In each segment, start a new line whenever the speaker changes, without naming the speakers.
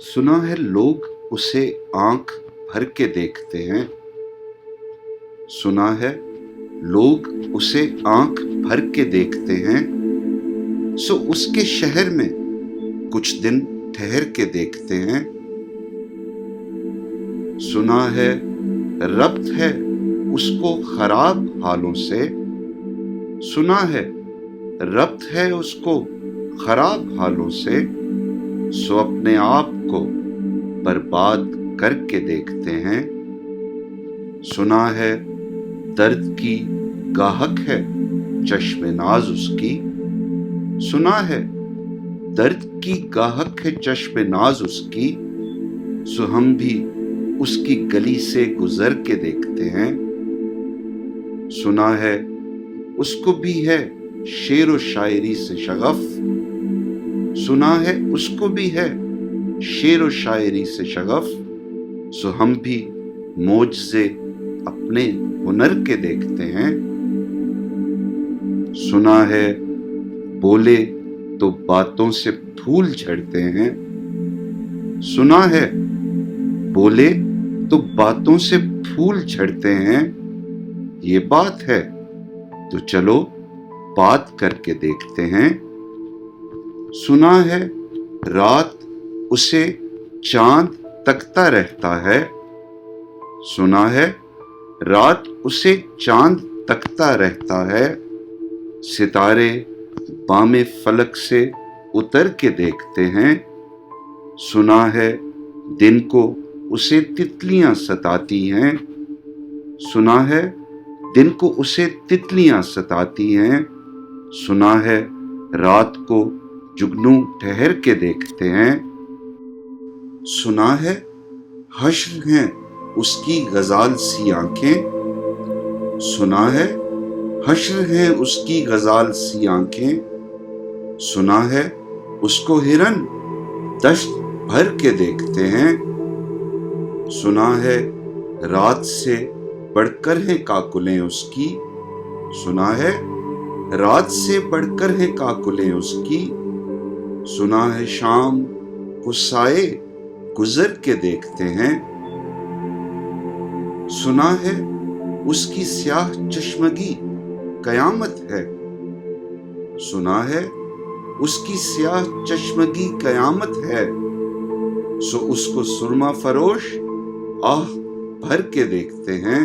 सुना है लोग उसे आंख भर के देखते हैं। सुना है लोग उसे आंख भर के देखते हैं। सो उसके शहर में कुछ दिन ठहर के देखते हैं। सुना है रब्त है उसको खराब हालों से। सुना है रब्त है उसको खराब हालों से। सो अपने आप को बर्बाद करके देखते हैं। सुना है दर्द की गाहक है चश्मे नाज उसकी। सुना है दर्द की गाहक है चश्मे नाज उसकी। सो हम भी उसकी गली से गुजर के देखते हैं। सुना है उसको भी है शेर व शायरी से शगफ। सुना है उसको भी है शेर व शायरी से शगफ। सो हम भी मोजज़े अपने हुनर के देखते हैं। सुना है बोले तो बातों से फूल झड़ते हैं। सुना है बोले तो बातों से फूल झड़ते हैं। ये बात है तो चलो बात करके देखते हैं। सुना है रात उसे चांद तकता रहता है। सुना है रात उसे चांद तकता रहता है। सितारे बामे फलक से उतर के देखते हैं। सुना है दिन को उसे तितलियां सताती हैं। सुना है दिन को उसे तितलियां सताती हैं। सुना है रात को जुगनू ठहर के देखते हैं। सुना है हश्र हैं उसकी गजाल सी आंखें। सुना है हश्र हैं उसकी गजाल सी आंखें। सुना है उसको हिरन दश्त भर के देखते हैं। सुना है रात से बढ़कर हैं काकुलें उसकी। सुना है रात से बढ़कर हैं काकुलें उसकी। सुना है शाम को साए गुजर के देखते हैं। सुना है उसकी स्याह चश्मगी कयामत है। सुना है उसकी स्याह चश्मगी कयामत है। सो उसको सुरमा फरोश आह भर के देखते हैं।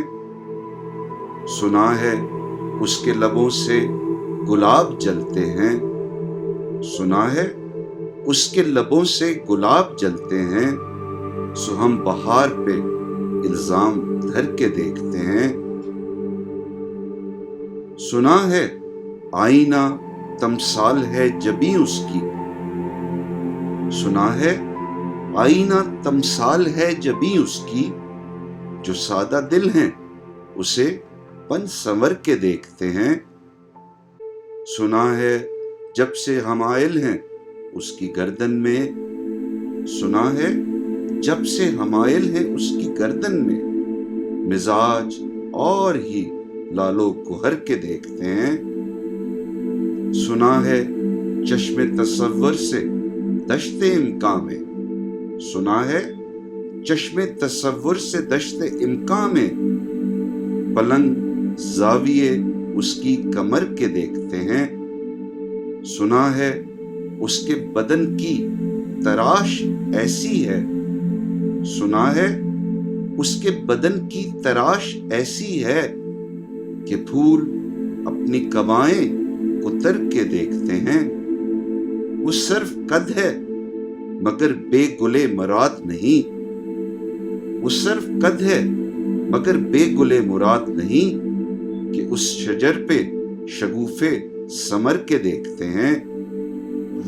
सुना है उसके लबों से गुलाब जलते हैं। सुना है उसके लबों से गुलाब जलते हैं। सो हम बहार पे इल्जाम धर के देखते हैं। सुना है आईना तमसाल है जबी उसकी। सुना है आईना तमसाल है जबी उसकी। जो सादा दिल हैं उसे पन संवर के देखते हैं। सुना है जब से हमायल हैं उसकी गर्दन में। सुना है जब से हमायल हैं उसकी गर्दन में। मिजाज और ही लालो कुहर के देखते हैं। सुना है चश्मे तसव्वुर से दश्ते इम्कां में। सुना है चश्मे तसव्वुर से दश्ते इम्कां में। पलंग जाविये उसकी कमर के देखते हैं। सुना है उसके बदन की तराश ऐसी है। सुना है उसके बदन की तराश ऐसी है कि फूल अपनी कबाएं उतर के देखते हैं। वो सिर्फ कद है मगर बेगुले मुराद नहीं। वो सिर्फ कद है मगर बेगुले मुराद नहीं कि उस शजर पे शगुफे समर के देखते हैं।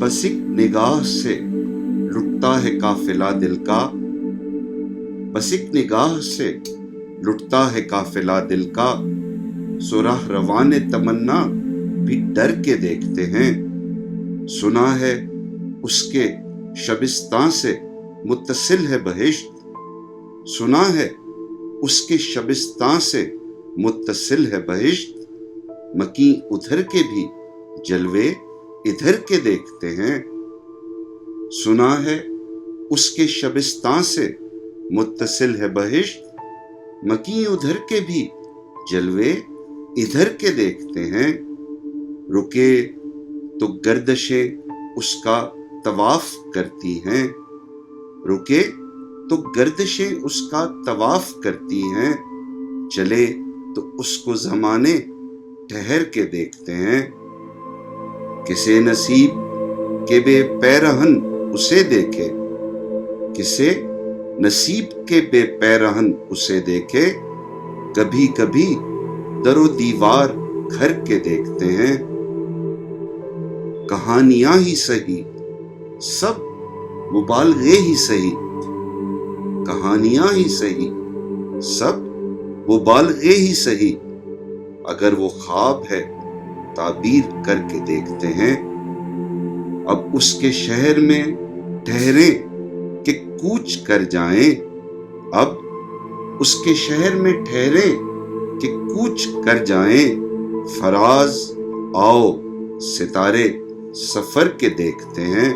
बस एक निगाह से लुटता है काफिला दिल का। बस एक निगाह से लुटता है काफिला दिल का। सुराह रवाने तमन्ना भी डर के देखते हैं। सुना है उसके शबिस्तां से मुत्तसिल है बहिश्त। सुना है उसके शबिस्तां से मुत्तसिल है बहिश्त। मकी उधर के भी जलवे इधर के देखते हैं। सुना है اس کے شبستان سے متصل ہے بہشت، مکی ادھر کے بھی جلوے ادھر کے دیکھتے ہیں، رکے تو گردشیں اس کا طواف کرتی ہیں، رکے تو گردشیں اس کا طواف کرتی ہیں، چلے تو اس کو زمانے ٹھہر کے دیکھتے ہیں، کسے نصیب کے بے پیرہن اسے دیکھے، کسے نصیب کے بے پیرہن اسے دیکھے، کبھی کبھی در و دیوار گھر کے دیکھتے ہیں، کہانیاں ہی سہی سب مبالغے ہی سہی، کہانیاں ہی سہی سب مبالغے ہی سہی، اگر وہ خواب ہے تعبیر کر کے دیکھتے ہیں، اب اس کے شہر میں ٹھہریں کہ کوچ کر جائیں، اب اس کے شہر میں ٹھہریں کہ کوچ کر جائیں، فراز آؤ ستارے سفر کے دیکھتے ہیں۔